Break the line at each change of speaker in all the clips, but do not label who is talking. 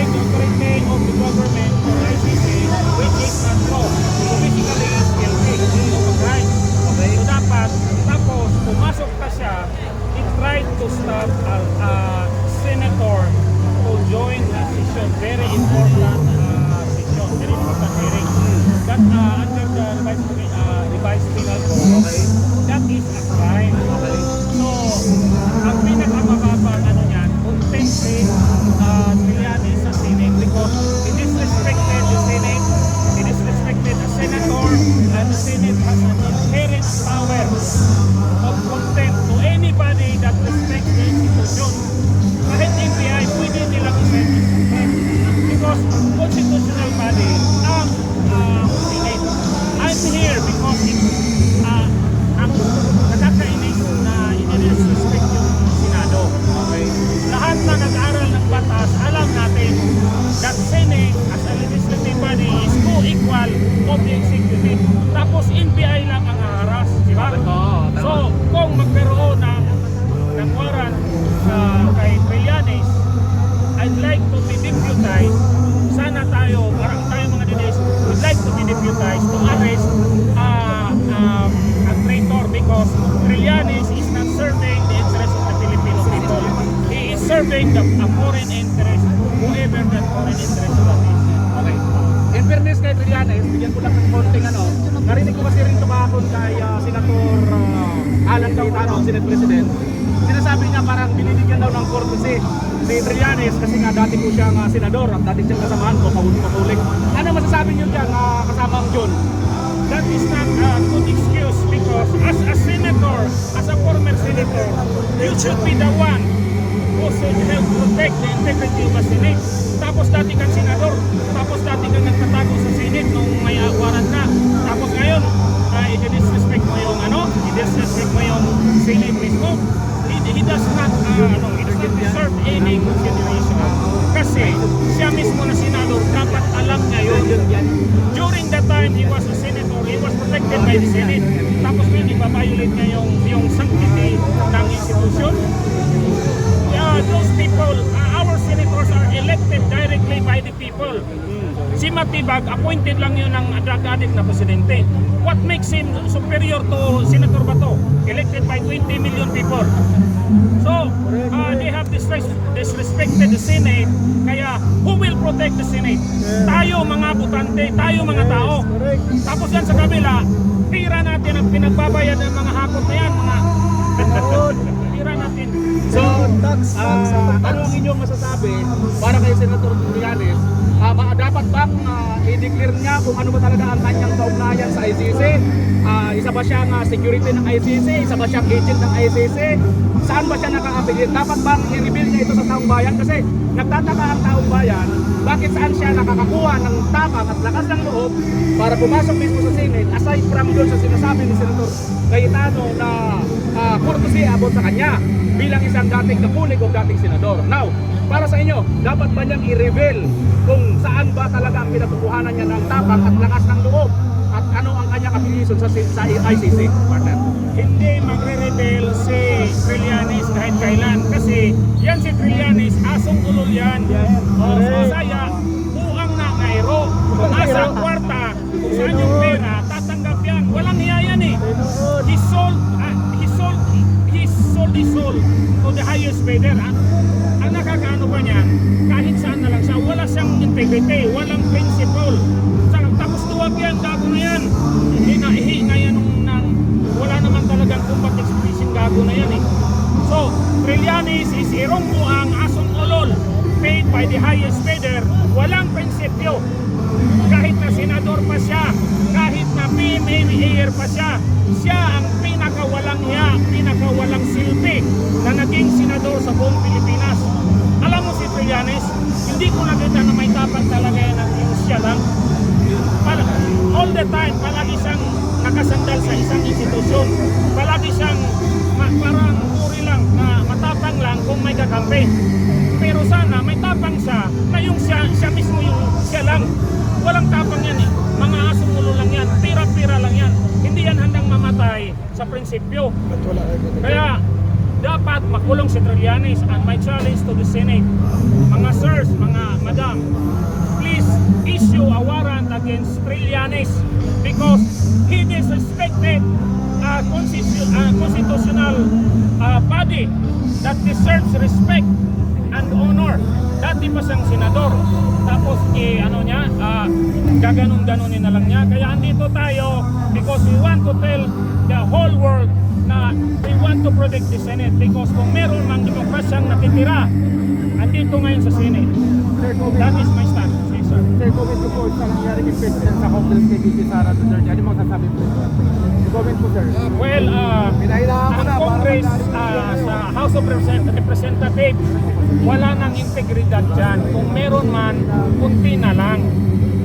by the authority of the government or ICC, which is not law. So basically, is guilty of crime. Okay? So dapat, tapos pumasok pa siya, he tried to stop a senator to join the session. Very important session, very important hearing. That under the revised penal code, okay, that is a crime. Okay? So, ang pinakamababang ano niyan, contempt Trillanes sa Senate because he disrespected the Senate, he disrespected the senator, and the Senate has an inherent power of contempt to anybody that respects the institution. Kahit NBI, pwede nilang i-send because constitutional body ang Senate. I'm here because ang nakakainis na i-disrespect yung Senado. Okay? Lahat na nag-aral ng batas, alam natin that Senate as a legislative body is co-equal of the executive. Tapos NBI lang ang haras, di ba? So, kung magkaroon ng warrant kay Trillanes, I'd like to be deputized. Sana tayo, parang tayo mga DDS, would like to be deputized to arrest a traitor because Trillanes is not serving the interest of the Filipino people. He is serving a foreign interest, whoever that foreign interest that is.
Okay. In fairness kay Trillanes, bigyan ko lang ng konting ano. Narinig ko kasi rin kahapon kay Senator Alan Cayetano, Senate President. Sinasabi niya parang binibigyan daw ng courtesy si Trillanes kasi nga dati ko siyang senador at dati siyang kasamahan ko, paulit. Ano masasabi niyo dyan, kasama ang John?
That is not a good excuse because as a senator, as a former senator, you should be the one who should help protect the integrity of the Senate. Tapos dati kang senador, tapos dati kang nagtatago sa Senate nung may warrant na. Tapos ngayon, i-disrespect mo yung i-disrespect mo yung Senate mismo. He does not deserve any consideration. Kasi siya mismo na senador, dapat alam niya yun. During that time he was a senator, he was protected by the Senate. Tapos ngayon, ibabiolate niya yung sanctity ng institution. Those people, our senators are elected directly by the people. Si Matibag, appointed lang yun ng drug addict na presidente. What makes him superior to Senator Bato? Elected by 20 million people. So, they have disrespected the Senate. Kaya, who will protect the Senate? Tayo mga butante, tayo mga tao. Tapos yan sa kabila, pira natin ang pinagbabayad ng mga hakot na yan, mga pira natin.
So, ano ang inyong masasabi para kay Senator Trillanes? Dapat bang i-declare niya kung ano ba talaga ang kanyang kaugnayan sa ICC? Isa ba siyang security ng ICC? Isa ba siyang agent ng ICC? Saan ba siya nakaka-affiliate? Dapat bang i-reveal niya ito sa taong bayan? Kasi nagtataka ang taong bayan, bakit saan siya nakakakuha ng tapang at lakas ng loob para pumasok mismo sa Senate aside from doon sa sinasabi ni Senator Cayetano na courtesy about sa kanya bilang isang dating kapulig o dating senador. Now, para sa inyo, dapat ba niyang i-reveal kung saan ba talaga ang pinatukuhanan niya ng tapang at lakas ng loob at ano ang kanyang affiliation sa ICC, partner?
Hindi magre-reveal si Trillanes kahit kailan kasi yan si Trillanes, asong ulol yan. Saya, buang na ngairo. Kung asa ang kwarta, kung saan yung pera, tatanggap yan. Walang hiya yan eh. He sold his soul to the highest bidder. Ang nakakaano ba niyan, kahit saan na lang siya, wala siyang integrity, walang principle. Tapos tuwag yan, gago na yan. Hinahihi nga yan wala naman talagang combat expression, gago na yan eh. So, Trillanes is irongbuang asong ulol, paid by the highest bidder, walang prinsipyo. Kahit na senador pa siya, kahit na PMA pa siya, siya ang pinakawalang hiya, pinakawalang silbi na naging senador sa buong Pilipinas. Alam mo si Trillanes, hindi ko nakita na may tapang talaga yan at yung siya lang. All the time, palagi siyang nakasandal sa isang institusyon. Palagi siyang parang puri lang, na matapang lang kung may kakampi. Pero sana may tapang siya na yung siya mismo yung siya lang. Walang tapang yan eh. Mga asumulo lang yan, pira-pira lang yan. Hindi yan handang mamatay sa prinsipyo. Kaya dapat makulong si Trillanes and my challenge to the Senate. Mga sirs, mga madam, against Trillanes because he disrespected constitutional body that deserves respect and honor. Dati pa siyang senador. Tapos gaganon-ganonin na lang niya. Kaya andito tayo because we want to tell the whole world na we want to protect the Senate because kung meron mang demokrasyang nakitira, andito ngayon sa Senate. That is my stand. Yes, sir.
Sir, comment ko po sa nangyaring impeachment sa Congress kay VP Sara Duterte. Ano mga sasabi po? Comment po, sir.
Well, ang Congress sa House of Representatives, wala nang integridad dyan. Kung meron man, kunti na lang.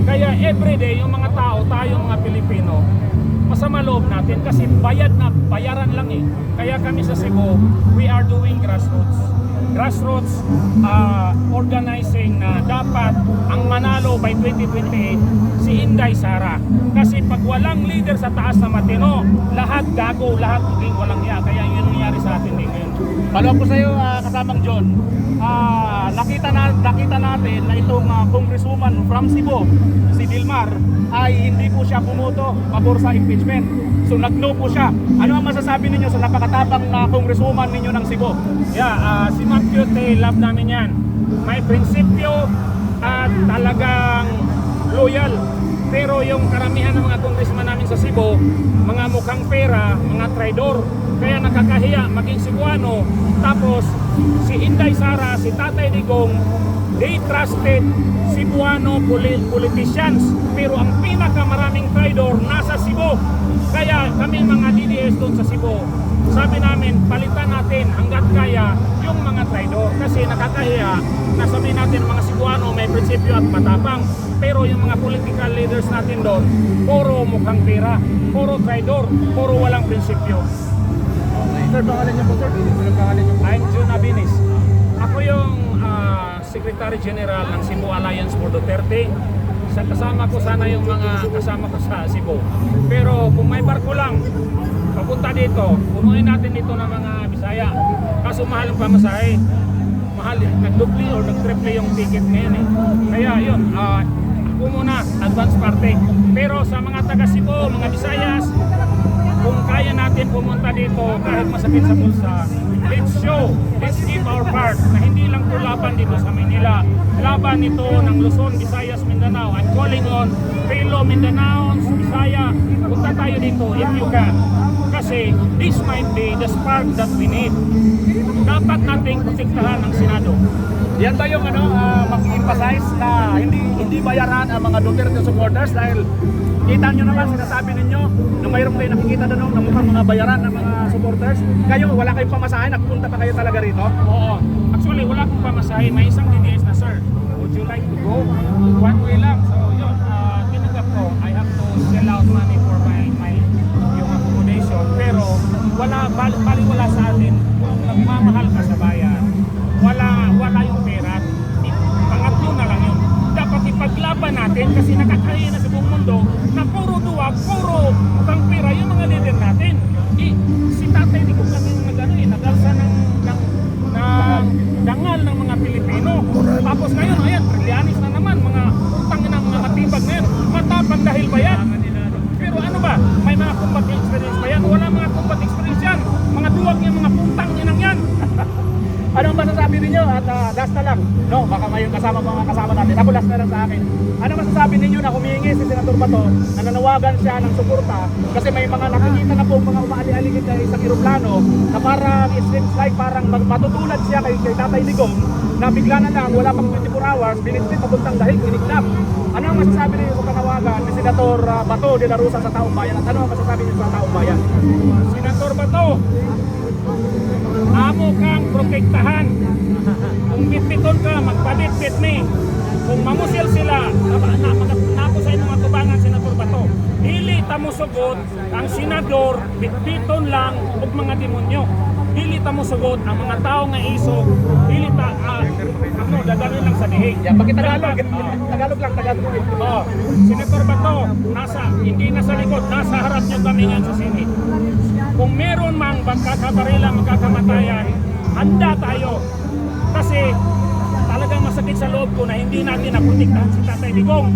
Kaya everyday, yung mga tao, tayong mga Pilipino, masama loob natin kasi bayaran lang eh. Kaya kami sa Cebu, we are doing grassroots organizing na dapat ang manalo by 2028 si Inday Sara. Kasi pag walang leader sa taas na matino, lahat gago, lahat maging walang iya. Kaya yun ang nangyari sa atin din ngayon.
Follow po sa iyo, kasamang John. Nakita natin na itong congresswoman from Cebu, si Dilmar, ay hindi po siya pumoto pabor sa impeachment. So nag-no po siya. Ano ang masasabi ninyo sa napakatabang na congresswoman ninyo ng Cebu?
Yeah, si Ma'am Cute, love namin yan. May prinsipyo at talagang loyal. Pero yung karamihan ng mga congressman namin sa Cebu, mga mukhang pera, mga traidor. Kaya nakakahiya maging Cebuano. Tapos si Inday Sara, si Tatay Digong, they trusted Cebuano politicians. Pero ang pinakamaraming traidor nasa Cebu. Kaya kami mga DDS doon sa Cebu, sabi namin palitan natin hanggat kaya yung mga traidor. Kasi nakakahiya na sabihin natin mga Cebuano may prinsipyo at matapang. Pero yung mga political leaders natin doon, puro mukhang pera, puro traidor, puro walang prinsipyo.
Sir, pangalan niyo po, sir. Anong pangalan niyo po?
I'm Jun Abinis. Ako yung Secretary General ng Cebu Alliance for Duterte. Kasama ko sana yung mga kasama ko sa Cebu. Pero kung may barko lang, papunta dito, punuin natin dito ng mga Bisaya. Kaso mahal ang pamasahe. Mahal, nagdubli o nagtriple yung ticket ngayon eh. Kaya yun, ako muna, advance party. Pero sa mga taga Cebu, mga Bisayas, kung kaya natin pumunta dito kahit masakit sa bulsa, let's give our part na hindi lang po laban dito sa Manila. Laban ito ng Luzon, Visayas, Mindanao. I'm calling on fellow Mindanaons, Bisaya, punta tayo dito if you can. Kasi this might be the spark that we need. Dapat nating protektahan ng Senado.
Yan ba yung mag-emphasize na hindi bayaran ang mga Duterte supporters dahil kita nyo naman, sinasabi ninyo na mayroon kayo nakikita doon na mukhang mga bayaran ng mga supporters. Kayo, wala kayong pamasahe, nagpunta pa kayo talaga rito?
Oo. Actually, wala akong pamasahe. May isang DDS na, sir. Would you like to go? One way lang. So, yun. Tinanggap ko. I have to sell out money for my yung accommodation. Pero, wala sa atin. Kung nagmamahal ka sa bayan, wala yung pera. Pangatlo na lang yun. Dapat ipaglaban natin kasi nakakahiya na sa buong mundo na puro duwag, puro mukhang pera yung mga leader natin. Si Tatay Digong lang yung nag-alsa ng dangal ng mga Pilipino. Tapos ngayon, ayan, Trillanes na naman, mga utang ng mga matibag na yan. Matapang dahil ba yan? Pero ano ba? May mga combat experience ba yan? Wala mga combat experience yan. Mga duwag yan, mga putang yan yan.
Anong masasabi ninyo? At last na lang, no? Baka may mga kasama natin. Ako last na lang sa akin. Ano masasabi ninyo na humihingi si Senator Bato na nanawagan siya ng suporta kasi may mga nakikita na po mga umaali-aligid na isang eroplano na parang it seems like parang matutulad siya kay Tatay Digong na bigla na lang, wala pang 24 hours, binitbit papuntang dahil kiniknap. Ano ang masasabi ninyo sa panawagan ni Senator Bato de la Rosa sa taong bayan? At ano ang masasabi ninyo sa taong bayan?
Senator Bato, amo kang protektahan. Kung bitbiton ka, magpabitbit ni. Kung mamusil sila, napo sa inyong mga tubangan, Senator Bato. Dili tamo sugot ang senador, bitbiton lang ug mga demonyo. Dili tamo sugot ang mga tao nga isog. Dili daganoy lang sa dihig.
Yan, Tagalog. Tagalog lang, Tagalog.
Oh, Senator Bato, hindi nasa likod, nasa harap niyo kami nga sa Senate. Kung meron mang magkakabarila, magkakamatayan, handa tayo. Kasi talagang masakit sa loob ko na hindi natin naprotektahan si Tatay Digong.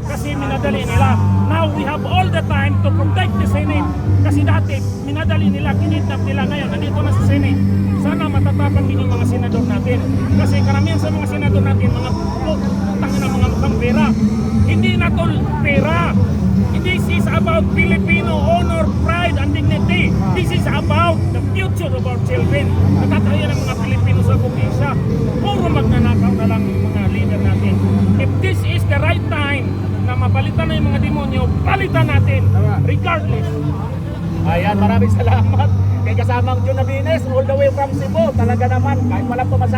kasi minadali nila. Now we have all the time to protect the Senate. Kasi dati, minadali nila, kinidnap nila. Ngayon, nandito na sa Senate. Sana matatapang din yung mga senador natin. Kasi karamihan sa mga senador natin, mga putang na mga mukhang pera. Hindi na to pera. This is about Filipino honor, pride, and dignity. This is about the future of our children. Natataya ng mga Pilipino sa probinsya. Puro magnanakaw na lang yung mga leader natin. If this is the right time na mapalitan na yung mga demonyo, palitan natin. Regardless.
Ayan, maraming salamat kay kasamang Jun Nabines all the way from Cebu. Talaga naman, kahit walang pumasa.